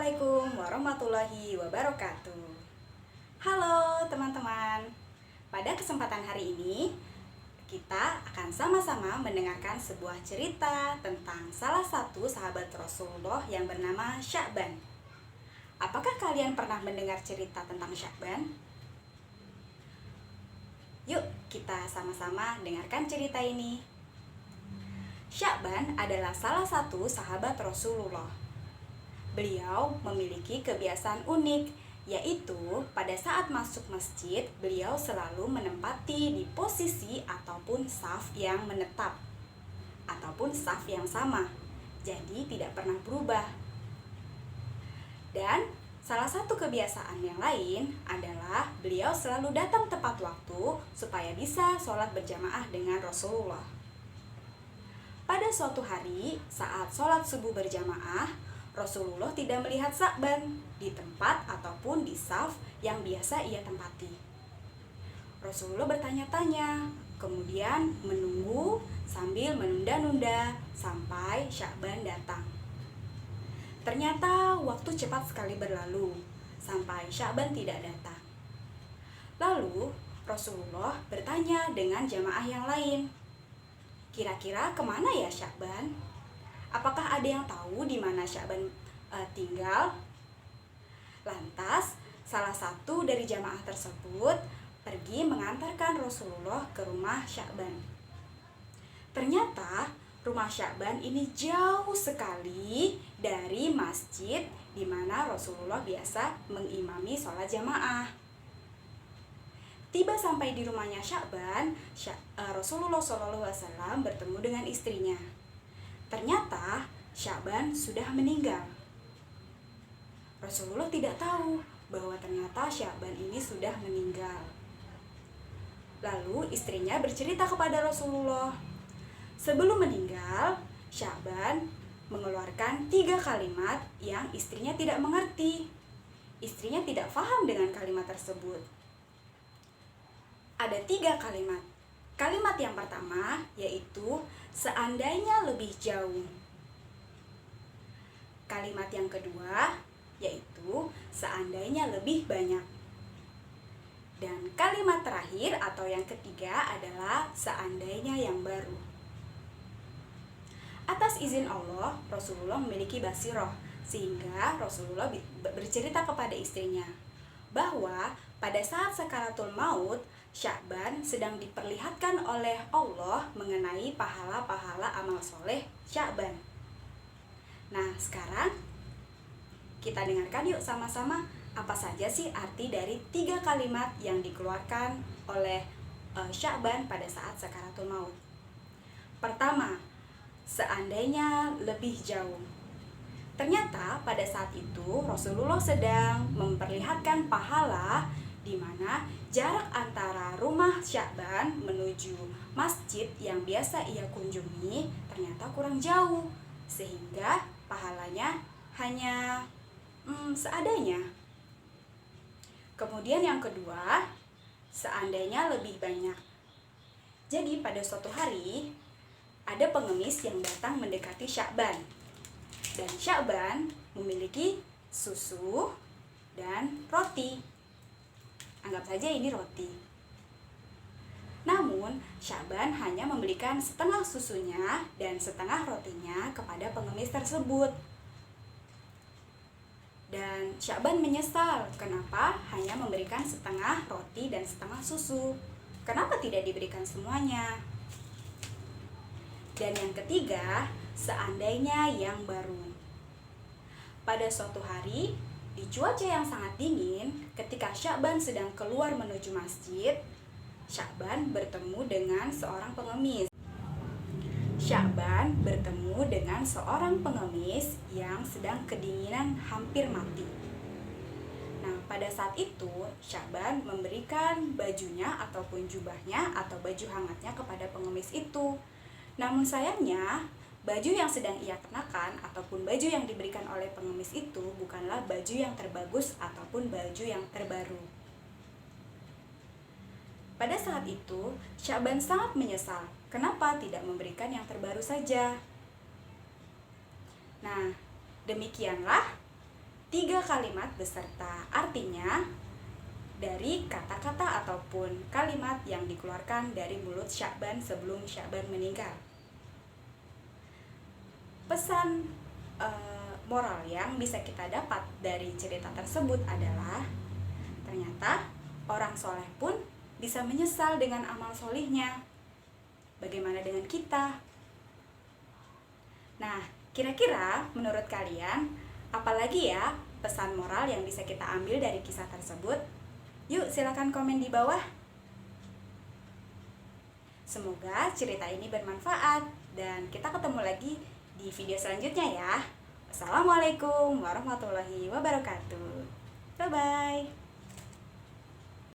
Assalamualaikum warahmatullahi wabarakatuh. Halo teman-teman. Pada kesempatan hari ini kita akan sama-sama mendengarkan sebuah cerita tentang salah satu sahabat Rasulullah yang bernama Sya'ban. Apakah kalian pernah mendengar cerita tentang Sya'ban? Yuk kita sama-sama dengarkan cerita ini. Sya'ban adalah salah satu sahabat Rasulullah. Beliau memiliki kebiasaan unik, yaitu pada saat masuk masjid, beliau selalu menempati di posisi ataupun saf yang menetap, ataupun saf yang sama, jadi tidak pernah berubah. Dan salah satu kebiasaan yang lain adalah beliau selalu datang tepat waktu supaya bisa sholat berjamaah dengan Rasulullah. Pada suatu hari, saat sholat subuh berjamaah, Rasulullah tidak melihat Sya'ban di tempat ataupun di saf yang biasa ia tempati. Rasulullah bertanya-tanya, kemudian menunggu sambil menunda-nunda sampai Sya'ban datang. Ternyata waktu cepat sekali berlalu sampai Sya'ban tidak datang. Lalu Rasulullah bertanya dengan jamaah yang lain, kira-kira kemana ya Sya'ban? Apakah ada yang tahu di mana Sya'ban tinggal? Lantas, salah satu dari jamaah tersebut pergi mengantarkan Rasulullah ke rumah Sya'ban. Ternyata, rumah Sya'ban ini jauh sekali dari masjid di mana Rasulullah biasa mengimami sholat jamaah. Tiba sampai di rumahnya Sya'ban, Rasulullah SAW bertemu dengan istrinya. Ternyata Sya'ban sudah meninggal. Rasulullah tidak tahu bahwa ternyata Sya'ban ini sudah meninggal. Lalu istrinya bercerita kepada Rasulullah. Sebelum meninggal, Sya'ban mengeluarkan 3 kalimat yang istrinya tidak mengerti. Istrinya tidak paham dengan kalimat tersebut. Ada 3 kalimat. Kalimat yang pertama yaitu seandainya lebih jauh. Kalimat yang kedua yaitu seandainya lebih banyak. Dan kalimat terakhir atau yang ketiga adalah seandainya yang baru. Atas izin Allah, Rasulullah memiliki basiroh, sehingga Rasulullah bercerita kepada istrinya bahwa pada saat sakaratul maut, Sya'ban sedang diperlihatkan oleh Allah mengenai pahala-pahala amal soleh Sya'ban. Nah, sekarang kita dengarkan yuk sama-sama apa saja sih arti dari 3 kalimat yang dikeluarkan oleh Sya'ban pada saat sakaratul maut. Pertama, seandainya lebih jauh. Ternyata pada saat itu Rasulullah sedang memperlihatkan pahala di mana jarak antara rumah Sya'ban menuju masjid yang biasa ia kunjungi ternyata kurang jauh, sehingga pahalanya hanya seadanya. Kemudian yang kedua, seandainya lebih banyak. Jadi pada suatu hari ada pengemis yang datang mendekati Sya'ban, dan Sya'ban memiliki susu dan roti. Anggap saja ini roti. Namun, Sya'ban hanya memberikan setengah susunya dan setengah rotinya kepada pengemis tersebut. Dan Sya'ban menyesal kenapa hanya memberikan setengah roti dan setengah susu. Kenapa tidak diberikan semuanya? Dan yang ketiga, seandainya yang baru. Pada suatu hari, di cuaca yang sangat dingin, ketika Sya'ban sedang keluar menuju masjid, Sya'ban bertemu dengan seorang pengemis. Sya'ban bertemu dengan seorang pengemis yang sedang kedinginan hampir mati. Nah, pada saat itu Sya'ban memberikan bajunya ataupun jubahnya atau baju hangatnya kepada pengemis itu. Namun sayangnya, baju yang sedang ia kenakan ataupun baju yang diberikan oleh pengemis itu bukanlah baju yang terbagus ataupun baju yang terbaru. Pada saat itu, Sya'ban sangat menyesal kenapa tidak memberikan yang terbaru saja. Nah, demikianlah 3 kalimat beserta artinya dari kata-kata ataupun kalimat yang dikeluarkan dari mulut Sya'ban sebelum Sya'ban meninggal. Pesan moral yang bisa kita dapat dari cerita tersebut adalah ternyata orang soleh pun bisa menyesal dengan amal solihnya. Bagaimana dengan kita? Nah, kira-kira menurut kalian, apalagi ya pesan moral yang bisa kita ambil dari kisah tersebut? Yuk, silakan komen di bawah. Semoga cerita ini bermanfaat dan kita ketemu lagi di video selanjutnya ya. Assalamualaikum warahmatullahi wabarakatuh. Bye-bye.